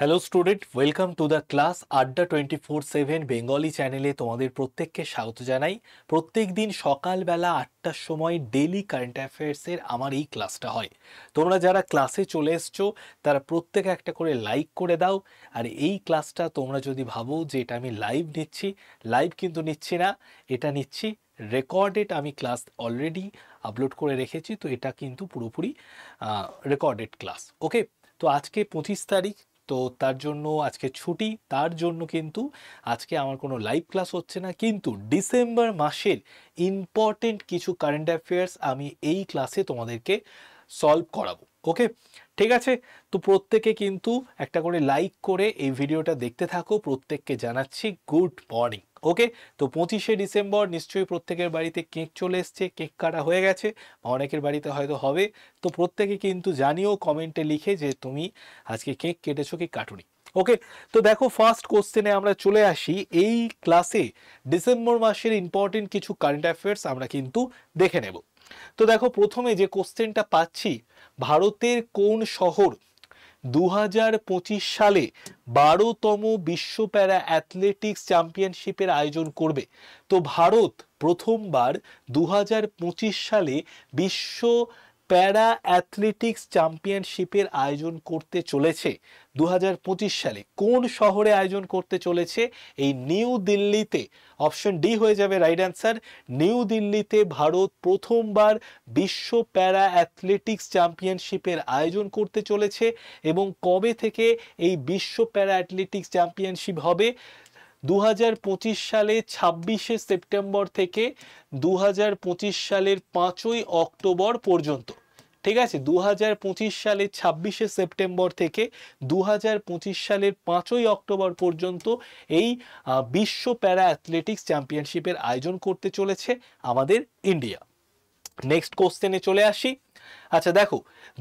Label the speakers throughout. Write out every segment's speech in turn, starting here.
Speaker 1: Hello student, welcome to the class আড্ডা 24/7 Bengali চ্যানেলে তোমাদের প্রত্যেককে স্বাগত জানাই। প্রত্যেক দিন সকালবেলা 8টার সময় ডেইলি কারেন্ট অ্যাফেয়ার্সের আমার এই ক্লাসটা হয়। তোমরা যারা ক্লাসে চলে এসছো তারা প্রত্যেকে একটা করে লাইক করে দাও। আর এই ক্লাসটা তোমরা যদি ভাবো যে এটা আমি লাইভ নিচ্ছি, লাইভ কিন্তু নিচ্ছি না, এটা নিচ্ছি রেকর্ডেড। আমি ক্লাস অলরেডি আপলোড করে রেখেছি, তো এটা কিন্তু পুরোপুরি রেকর্ডেড ক্লাস। ওকে, তো আজকে 25 তারিখ, তো তার জন্য আজকে ছুটি, তার জন্য কিন্তু আজকে আমার কোনো লাইভ ক্লাস হচ্ছে না, কিন্তু ডিসেম্বর মাসের ইম্পর্টেন্ট কিছু কারেন্ট অ্যাফেয়ার্স আমি এই ক্লাসে তোমাদেরকে সলভ করাবো। ওকে, ঠিক আছে। তো প্রত্যেকে কিন্তু একটা করে লাইক করে এই ভিডিওটা দেখতে থাকো। প্রত্যেককে জানাচ্ছি গুড মর্নিং। ওকে, তো 25শে ডিসেম্বর নিশ্চয়ই প্রত্যেকের বাড়িতে কেক চলে এসছে, কেক কাটা হয়ে গেছে, অনেকের বাড়িতে হয়তো হবে। তো প্রত্যেকে কিন্তু জানিও কমেন্টে লিখে যে তুমি আজকে কেক কেটেছো কি কাটুনি। ওকে, তো দেখো ফার্স্ট কোশ্চেনে আমরা চলে আসি। এই ক্লাসে ডিসেম্বর মাসের ইম্পর্টেন্ট কিছু কারেন্ট অ্যাফেয়ার্স আমরা কিন্তু দেখে নেব। তো দেখো প্রথমে যে কোশ্চেনটা পাচ্ছি, ভারতের কোন শহর 2025 সালে 12তম বিশ্ব প্যারা অ্যাথলেটিক্স চ্যাম্পিয়নশিপের আয়োজন করবে? তো ভারত প্রথমবার 2025 সালে বিশ্ব প্যারা অ্যাথলেটিক্স চ্যাম্পিয়নশিপের আয়োজন করতে চলেছে। 2025 সালে কোন শহরে আয়োজন করতে চলেছে? এই নিউ দিল্লিতে। অপশন ডি হয়ে যাবে রাইট অ্যান্সার। নিউ দিল্লিতে ভারত প্রথমবার বিশ্ব প্যারা অ্যাথলেটিক্স চ্যাম্পিয়নশিপের আয়োজন করতে চলেছে। এবং কবে থেকে এই বিশ্ব প্যারা অ্যাথলেটিক্স চ্যাম্পিয়নশিপ হবে? 2025 সালে 26শে সেপ্টেম্বর থেকে 2025 সালের 5ই অক্টোবর পর্যন্ত। ঠিক আছে, 2025 সালের 26শে সেপ্টেম্বর থেকে 2025 সালের 5ই অক্টোবর পর্যন্ত এই বিশ্ব প্যারা অ্যাথলেটিক্স চ্যাম্পিয়নশিপের আয়োজন করতে চলেছে আমাদের ইন্ডিয়া। নেক্সট কোশ্চেনে চলে আসি। আচ্ছা দেখো,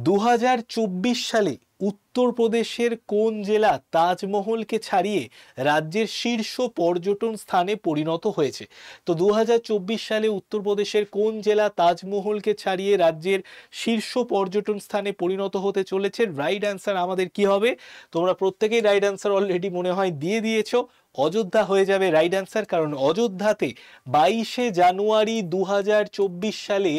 Speaker 1: 2024 সালে উত্তরপ্রদেশের কোন জেলা তাজমহলকে ছাড়িয়ে রাজ্যের শীর্ষ পর্যটন স্থানে পরিণত হয়েছে? তো 2024 সালে উত্তরপ্রদেশের কোন জেলা তাজমহলকে ছাড়িয়ে রাজ্যের শীর্ষ পর্যটন স্থানে পরিণত হতে চলেছে? রাইট অ্যান্সার আমাদের কি হবে? তোমরা প্রত্যেকেই রাইট অ্যান্সার অলরেডি মনে হয় দিয়ে দিয়েছো। অযোধ্যা হয়ে যাবে রাইট অ্যান্সার, কারণ অযোধ্যাতে 22শে জানুয়ারি 2024 সালে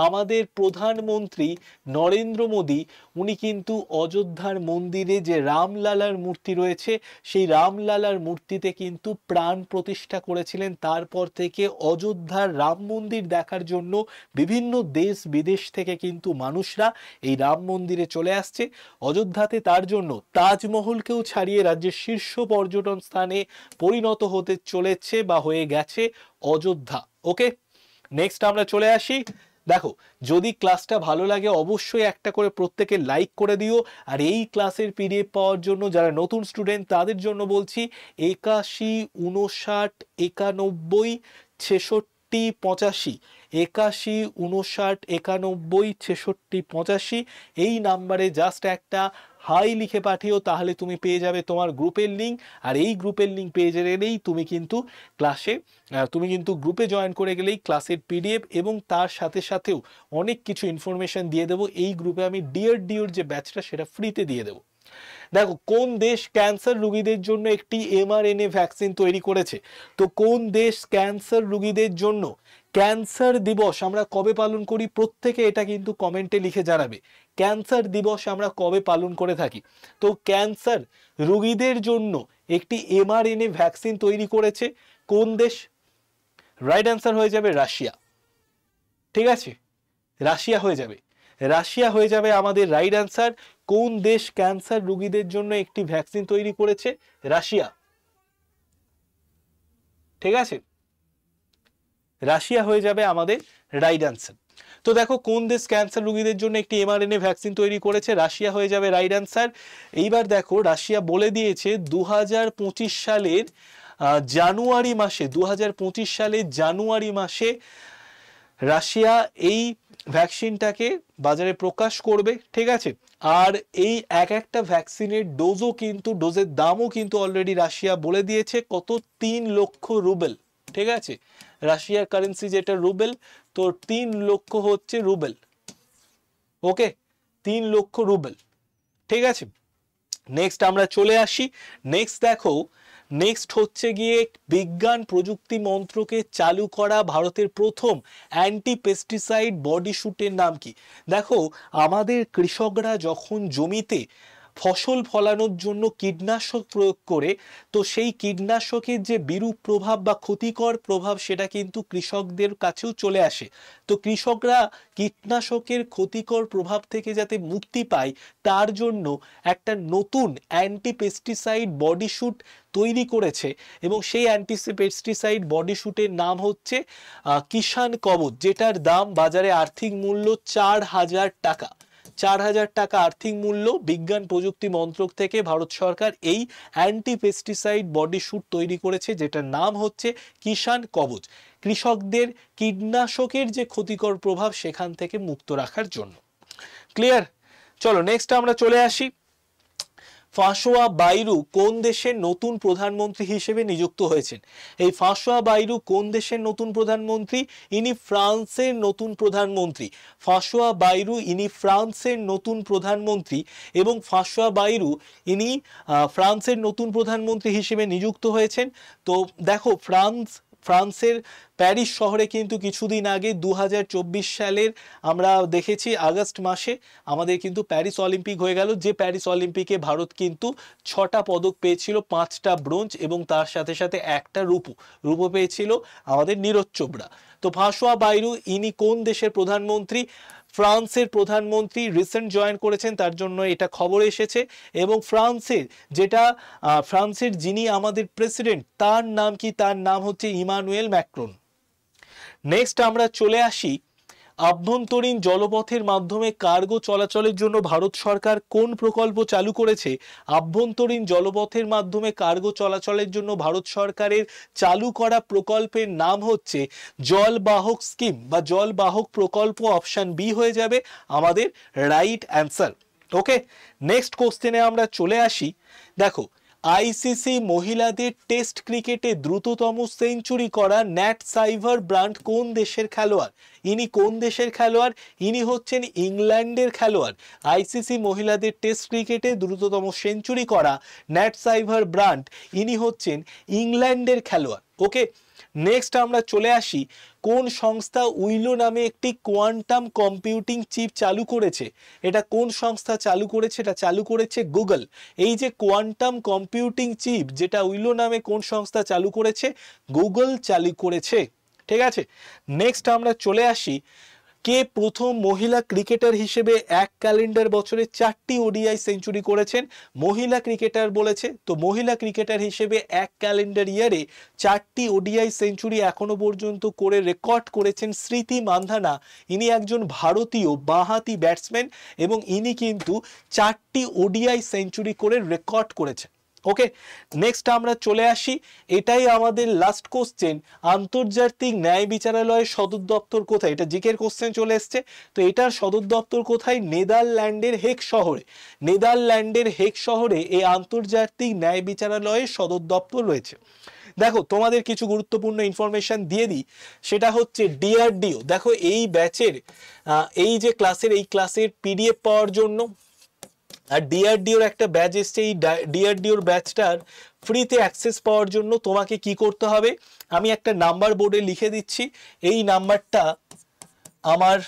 Speaker 1: আমাদের প্রধানমন্ত্রী নরেন্দ্র মোদী উনি কিন্তু অযোধ্যার মন্দিরে যে রামলালার মূর্তি রয়েছে সেই রামলালার মূর্তিতে কিন্তু প্রাণ প্রতিষ্ঠা করেছিলেন। তারপর থেকে অযোধ্যার রাম মন্দির দেখার জন্য বিভিন্ন দেশ বিদেশ থেকে কিন্তু মানুষরা এই রাম মন্দিরে চলে আসছে অযোধ্যাতে। তার জন্য তাজমহলকেও ছাড়িয়ে রাজ্যের শীর্ষ পর্যটন স্থানে পরিণত হতে চলেছে বা হয়ে গেছে অযোধ্যা। ওকে, নেক্সট আমরা চলে আসি। দেখো, যদি ক্লাসটা ভালো লাগে অবশ্যই একটা করে প্রত্যেকে লাইক করে দিও। আর এই ক্লাসের পিডিএফ পাওয়ার জন্য যারা নতুন স্টুডেন্ট তাদের জন্য বলছি 81 59 91 66 85, 81 59 91 66 85 এই নাম্বারে জাস্ট একটা হাই লিখে পাঠিও, তাহলে তুমি পেয়ে যাবে তোমার গ্রুপের লিঙ্ক। আর এই গ্রুপের লিঙ্ক পেয়ে গেলেই তুমি কিন্তু গ্রুপে জয়েন করে গেলেই ক্লাসের পিডিএফ এবং তার সাথে সাথেও অনেক কিছু ইনফরমেশন দিয়ে দেবো। এই গ্রুপে আমি ডিওর যে ব্যাচটা সেটা ফ্রিতে দিয়ে দেবো। দেখো, কোন দেশ ক্যান্সার রোগীদের জন্য একটি mRNA ভ্যাকসিন তৈরি করেছে? তো কোন দেশ ক্যান্সার রোগীদের জন্য ক্যান্সার দিবস আমরা কবে পালন করি? প্রত্যেকে এটা কিন্তু কমেন্টে লিখে জানাবে ক্যান্সার দিবস আমরা কবে পালন করে থাকি। তো ক্যান্সার রোগীদের জন্য একটি mRNA ভ্যাকসিন তৈরি করেছে কোন দেশ? রাইট অ্যান্সার হয়ে যাবে রাশিয়া। ঠিক আছে, রাশিয়া হয়ে যাবে। রাশিয়া হয়ে যাবে আমাদের রাইট অ্যান্সার। কোন দেশ ক্যান্সার রোগীদের জন্য একটি ভ্যাকসিন তৈরি করেছে? রাশিয়া। ঠিক আছে, রাশিয়া হয়ে যাবে আমাদের রাইট অ্যান্সার। তো দেখো, কোন দেশ ক্যান্সার রোগীদের জন্য একটি mRNA ভ্যাকসিন তৈরি করেছে? রাশিয়া হয়ে যাবে রাইট অ্যান্সার। এইবার দেখো, রাশিয়া বলে দিয়েছে 2025 সালের জানুয়ারি মাসে 2025 সালের জানুয়ারি মাসে রাশিয়া এই ভ্যাকসিনটাকে বাজারে প্রকাশ করবে। ঠিক আছে, আর এই একটা ভ্যাকসিনের ডোজের দামও কিন্তু অলরেডি রাশিয়া বলে দিয়েছে কত? 3 লক্ষ রুবেল। ঠিক আছে, রাশিয়ার কারেন্সি যেটা রুবেল, তো 3 লক্ষ হচ্ছে রুবেল। ওকে, 3 লক্ষ রুবেল। ঠিক আছে, নেক্সট আমরা চলে আসি, নেক্সট দেখো, নেক্সট হচ্ছে গিয়ে বিজ্ঞান প্রযুক্তি মন্ত্রকে চালু করা ভারতের প্রথম অ্যান্টি পেস্টিসাইড বডি শুটের নাম কি? দেখো, আমাদের কৃষকরা যখন জমিতে ফসল ফলানোর জন্য কীটনাশক প্রয়োগ করে, তো সেই কীটনাশকের যে বিরূপ প্রভাব বা ক্ষতিকর প্রভাব সেটা কিন্তু কৃষকদের কাছেও চলে আসে। তো কৃষকরা কীটনাশকের ক্ষতিকর প্রভাব থেকে যাতে মুক্তি পায় তার জন্য একটা নতুন অ্যান্টি পেস্টিসাইড বডি শুট তৈরি করেছে, এবং সেই অ্যান্টি পেস্টিসাইড বডি শুটের নাম হচ্ছে কিষাণ কবচ, যেটার দাম বাজারে আর্থিক মূল্য 4,000 টাকা। 4,000 টাকা আর্থিক মূল্য। বিজ্ঞান প্রযুক্তি মন্ত্রক থেকে ভারত সরকার এই অ্যান্টি পেস্টিসাইড বডি শুট তৈরি করেছে, যেটার নাম হচ্ছে কিষাণ কবচ, কৃষকদের কীটনাশকের যে ক্ষতিকর প্রভাব সেখান থেকে মুক্ত রাখার জন্য। ক্লিয়ার? চলো নেক্সট আমরা চলে আসি। ফাঁসোয়া বাইরু কোন দেশের নতুন প্রধানমন্ত্রী হিসেবে নিযুক্ত হয়েছেন? এই ফাঁসোয়া বাইরু কোন দেশের নতুন প্রধানমন্ত্রী? ইনি ফ্রান্সের নতুন প্রধানমন্ত্রী। ফাঁসোয়া বাইরু ইনি ফ্রান্সের নতুন প্রধানমন্ত্রী, এবং ফাঁসোয়া বাইরু ইনি ফ্রান্সের নতুন প্রধানমন্ত্রী হিসেবে নিযুক্ত হয়েছেন। তো দেখো, ফ্রান্সের প্যারিস শহরে কিন্তু কিছুদিন আগে 2024 সালের আমরা দেখেছি আগস্ট মাসে আমাদের কিন্তু প্যারিস অলিম্পিক হয়ে গেল, যে প্যারিস অলিম্পিকে ভারত কিন্তু 6টা পদক পেয়েছিল, 5টা ব্রোঞ্জ এবং তার সাথে সাথে একটা রূপো পেয়েছিল আমাদের নীরজ চোপড়া। তো ফাঁসোয়া বাইরু ইনি কোন দেশের প্রধানমন্ত্রী? ফ্রান্সের প্রধানমন্ত্রী, রিসেন্ট জয়েন করেছেন, তার জন্য এটা খবর এসেছে। এবং ফ্রান্সের যিনি আমাদের প্রেসিডেন্ট তার নাম কি? তার নাম হচ্ছে ইমানুয়েল ম্যাক্রন। নেক্সট আমরা চলে আসি, আভ্যন্তরীণ জলপথের মাধ্যমে কার্গো চলাচলের জন্য ভারত সরকার কোন প্রকল্প চালু করেছে? আভ্যন্তরীণ জলপথের মাধ্যমে কার্গো চলাচলের জন্য ভারত সরকারের চালু করা প্রকল্পের নাম হচ্ছে জলবাহক স্কিম বা জলবাহক প্রকল্প। অপশন বি হয়ে যাবে আমাদের রাইট অ্যান্সার। ওকে, নেক্সট কোশ্চেনে আমরা চলে আসি। দেখো, আইসিসি মহিলাদের টেস্ট ক্রিকেটে দ্রুততম সেঞ্চুরি করা ন্যাট সাইভার ব্রান্ড কোন দেশের খেলোয়াড়? ইনি কোন দেশের খেলোয়াড়? ইনি হচ্ছেন ইংল্যান্ডের খেলোয়াড়। আইসিসি মহিলাদের টেস্ট ক্রিকেটে দ্রুততম সেঞ্চুরি করা ন্যাট সাইভার ব্রান্ড ইনি হচ্ছেন ইংল্যান্ডের খেলোয়াড়। ওকে, নেক্সট আমরা চলে আসি, কোন সংস্থা উইলো নামে একটি কোয়ান্টাম কম্পিউটিং চিপ চালু করেছে? এটা কোন সংস্থা চালু করেছে? এটা চালু করেছে গুগল। এই যে কোয়ান্টাম কম্পিউটিং চিপ যেটা উইলো নামে কোন সংস্থা চালু করেছে? গুগল চালু করেছে। ঠিক আছে, নেক্সট আমরা চলে আসি, কে প্রথম মহিলা ক্রিকেটার হিসেবে এক ক্যালেন্ডার বছরে 4টি ওডিআই সেঞ্চুরি করেছেন? মহিলা ক্রিকেটার বলেছে, তো মহিলা ক্রিকেটার হিসেবে এক ক্যালেন্ডার ইয়ারে 4টি ওডিআই সেঞ্চুরি এখনো পর্যন্ত করে রেকর্ড করেছেন স্মৃতি মান্ধানা। ইনি একজন ভারতীয় বাঁহাতি ব্যাটসম্যান এবং ইনি কিন্তু 4টি ওডিআই সেঞ্চুরি করে রেকর্ড করেছেন। ওকে, নেক্সট আমরা চলে আসি, এটাই আমাদের লাস্ট কোশ্চেন, আন্তর্জাতিক ন্যায় বিচারালয়ের সদর দপ্তর কোথায়? এটা জিকের কোশ্চেন চলে এসছে। তো এটার সদর দপ্তর কোথায়? নেদারল্যান্ডের হেগ শহরে। নেদারল্যান্ডের হেগ শহরে এই আন্তর্জাতিক ন্যায় বিচারালয়ের সদর দপ্তর রয়েছে। দেখো, তোমাদের কিছু গুরুত্বপূর্ণ ইনফরমেশন দিয়ে দিই, সেটা হচ্ছে ডিআরডিও। দেখো, এই ব্যাচের এই যে ক্লাসের পিডিএফ পাওয়ার জন্য আর ডিআরডিওর একটা ব্যাচ এসছে, এই ডিআরডিওর ব্যাচটার ফ্রিতে অ্যাক্সেস পাওয়ার জন্য তোমাকে কি করতে হবে? আমি একটা নাম্বার বোর্ডে লিখে দিচ্ছি, এই নাম্বারটা আমার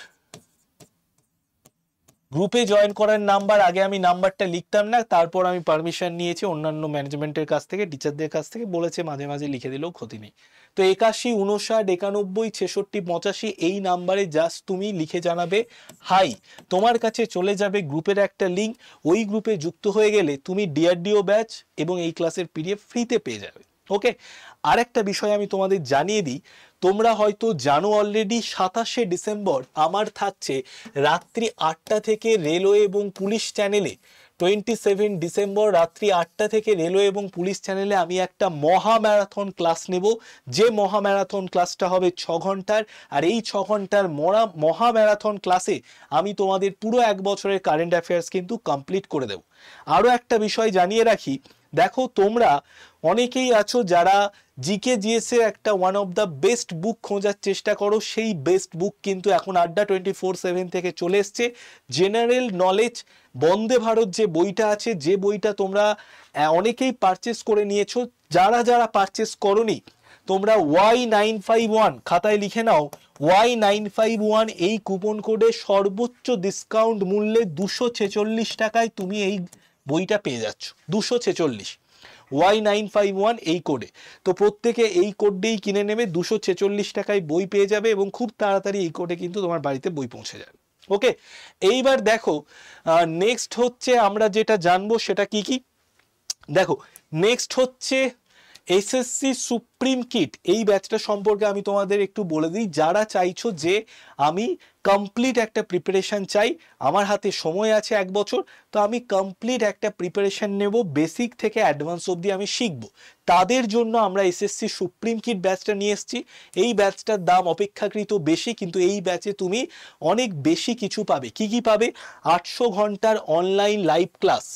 Speaker 1: গ্রুপে জয়েন করার নাম্বার। আগে আমি নাম্বারটা লিখতাম না, তারপর আমি পারমিশন নিয়েছি অন্যান্য ম্যানেজমেন্টের কাছ থেকে, টিচারদের কাছ থেকে, বলেছে মাঝে মাঝে লিখে দিলেও ক্ষতি নেই। তো 81 59 91 66 85 এই নাম্বারে জাস্ট তুমি লিখে জানাবে হাই, তোমার কাছে চলে যাবে গ্রুপের একটা লিঙ্ক। ওই গ্রুপে যুক্ত হয়ে গেলে তুমি ডিআরডিও ব্যাচ এবং এই ক্লাসের পিডিএফ ফ্রিতে পেয়ে যাবে। ওকে, আরেকটা বিষয় আমি তোমাদের জানিয়ে দিই, তোমরা হয়তো জানো অলরেডি 27শে ডিসেম্বর আমার থাকছে রাত্রি 8টা থেকে রেলওয়ে এবং পুলিশ চ্যানেলে। 27 ডিসেম্বর রাত্রি 8টা থেকে রেলওয়ে এবং পুলিশ চ্যানেলে আমি একটা মহা ম্যারাথন ক্লাস নেব, যে মহা ম্যারাথন ক্লাসটা হবে 6 ঘন্টার। আর এই 6 ঘন্টার মহা ম্যারাথন ক্লাসে আমি তোমাদের পুরো 1 বছরের কারেন্ট অ্যাফেয়ার্স কিন্তু কমপ্লিট করে দেব। আরও একটা বিষয় জানিয়ে রাখি, দেখো তোমরা অনেকেই আছো যারা জিকে জিএস এর একটা ওয়ান অফ দ্য বেস্ট বুক খোঁজার চেষ্টা করো, সেই বেস্ট বুক কিন্তু এখন আড্ডা 24/7 থেকে চলে এসছে। জেনারেল নলেজ বন্দে ভারত যে বইটা আছে, যে বইটা তোমরা অনেকেই পারচেস করে নিয়েছো, যারা যারা পারচেস করোনি তোমরা Y951 খাতায় লিখে নাও, Y951 এই কুপন কোডে সর্বোচ্চ ডিসকাউন্ট মূল্যে 246 টাকায় তুমি এই বইটা পেয়ে যাচ্ছ। 246 Y951 এই কোডে। তো প্রত্যেকে এই কোড দিয়েই কিনে নেবে, 246 টাকায় বই পেয়ে যাবে এবং খুব তাড়াতাড়ি এই কোডে কিন্তু তোমার বাড়িতে বই পৌঁছে যাবে। ওকে, এইবার দেখো নেক্সট হচ্ছে আমরা যেটা জানবো সেটা কি কি। দেখো নেক্সট হচ্ছে এসএসসি সুপ্রিম কিট। এই ব্যাচটা সম্পর্কে আমি তোমাদের একটু বলে দিই, যারা চাইছো যে আমি কমপ্লিট একটা প্রিপারেশন চাই, আমার হাতে সময় আছে 1 বছর, তো আমি কমপ্লিট একটা প্রিপারেশন নেব, বেসিক থেকে অ্যাডভান্স অবধি আমি শিখবো, তাদের জন্য আমরা এসএসসি সুপ্রিম কিট ব্যাচটা নিয়ে এসেছি। এই ব্যাচটার দাম অপেক্ষাকৃত বেশি, কিন্তু এই ব্যাচে তুমি অনেক বেশি কিছু পাবে। কি কি পাবে? 800 ঘন্টার অনলাইন লাইভ ক্লাস,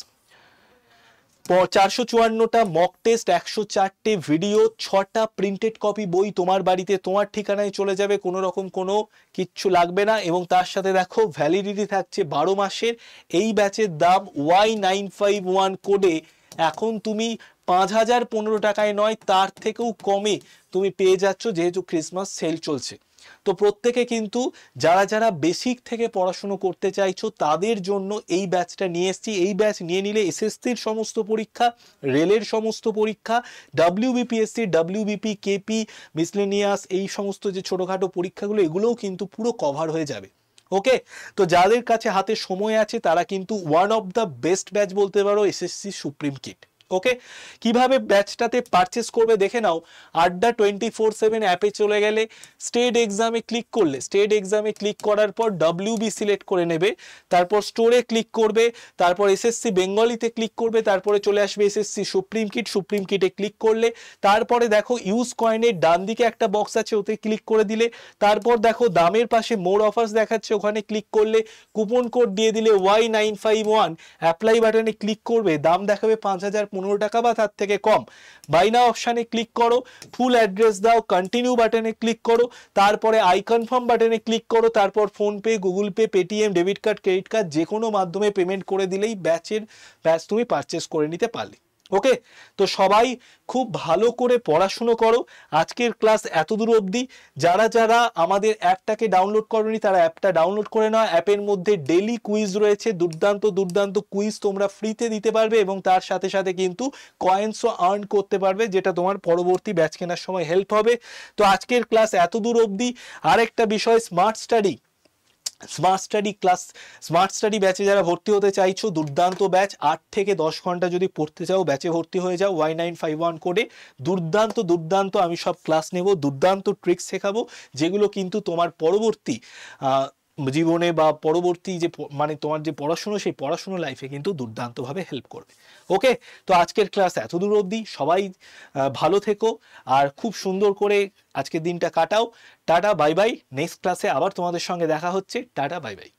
Speaker 1: 454টা মক টেস্ট, 104টে ভিডিও, 6টা প্রিন্টেড কপি বই তোমার বাড়িতে তোমার ঠিকানায় চলে যাবে, কোনো রকম কোনো কিচ্ছু লাগবে না। এবং তার সাথে দেখো ভ্যালিডিটি থাকছে 12 মাসের। এই ব্যাচের দাম Y951 কোডে এখন তুমি 5015 টাকায় নয়, তার থেকেও কমে তুমি পেয়ে যাচ্ছ, যেহেতু ক্রিসমাস সেল চলছে। তো প্রত্যেকে কিন্তু যারা যারা বেসিক থেকে পড়াশুনো করতে চাইছো তাদের জন্য এই ব্যাচটা নিয়ে এসেছি। এই ব্যাচ নিয়ে নিলে এসএসসির সমস্ত পরীক্ষা, রেলের সমস্ত পরীক্ষা, WBPSC, WBP, কেপি, মিসলেনিয়াস, এই সমস্ত যে ছোটোখাটো পরীক্ষাগুলো, এগুলোও কিন্তু পুরো কভার হয়ে যাবে। ওকে, তো যাদের কাছে হাতে সময় আছে তারা কিন্তু one of the best batch বলতে পারো এসএসসি সুপ্রিম কিট। ওকে, কিভাবে ব্যাচটাতে পারচেস করবে দেখে নাও। আড্ডা 24/7 অ্যাপে চলে গেলে স্টেট এক্সামে ক্লিক করলে, স্টেট এক্সামে ক্লিক করার পর WB সিলেক্ট করে নেবে, তারপর স্টোরে ক্লিক করবে, তারপর এসএসসি বেঙ্গলিতে ক্লিক করবে, তারপরে চলে আসবে এসএসসি সুপ্রিম কিট। সুপ্রিম কিটে ক্লিক করলে তারপরে দেখো ইউজ কয়েনের ডান দিকে একটা বক্স আছে, ওতে ক্লিক করে দিলে, তারপর দেখো দামের পাশে মোর অফার্স দেখাচ্ছে, ওখানে ক্লিক করলে কুপন কোড দিয়ে দিলে Y951, অ্যাপ্লাই বাটনে ক্লিক করবে, দাম দেখাবে 5015 টাকা বা তার থেকে কম। বাই নাও অপশানে ক্লিক করো, ফুল অ্যাড্রেস দাও, কন্টিনিউ বাটনে ক্লিক করো, তারপরে আই কনফার্ম বাটনে ক্লিক করো, তারপর PhonePe, Google pay, Paytm, debit card, credit card যে কোনো মাধ্যমে পেমেন্ট করে দিলেই ব্যাচ তুমি পারচেস করে নিতে পারলে। ওকে, তো সবাই খুব ভালো করে পড়াশুনো করো। আজকের ক্লাস এতদূর অবধি। যারা যারা আমাদের অ্যাপটাকে ডাউনলোড করোনি তারা অ্যাপটা ডাউনলোড করে নাও। অ্যাপের মধ্যে ডেইলি কুইজ রয়েছে, দুর্দান্ত দুর্দান্ত কুইজ তোমরা ফ্রিতে দিতে পারবে এবং তার সাথে সাথে কিন্তু কয়েন্সও আর্ন করতে পারবে, যেটা তোমার পরবর্তী ব্যাচ কেনার সময় হেল্প হবে। তো আজকের ক্লাস এতদূর অবধি। আরেকটা বিষয়, smart study class, smart study ব্যাচে যারা ভর্তি হতে চাইছো, দুর্দান্ত ব্যাচ। 8 থেকে 10 ঘন্টা যদি পড়তে চাও ব্যাচে ভর্তি হয়ে যাও Y951 কোডে। দুর্দান্ত দুর্দান্ত আমি সব ক্লাস নেব, দুর্দান্ত ট্রিক্স শেখাবো, যেগুলো কিন্তু তোমার পরবর্তী জীবনে বা পরবর্তী যে মানে তোমার যে পড়াশুনো, সেই পড়াশুনো লাইফে কিন্তু দুর্দান্তভাবে হেল্প করবে। ওকে, তো আজকের ক্লাস এতদূর অবধি। সবাই ভালো থেকো আর খুব সুন্দর করে আজকের দিনটা কাটাও। Tata bye bye. নেক্সট ক্লাসে আবার তোমাদের সঙ্গে দেখা হচ্ছে। Tata bye bye.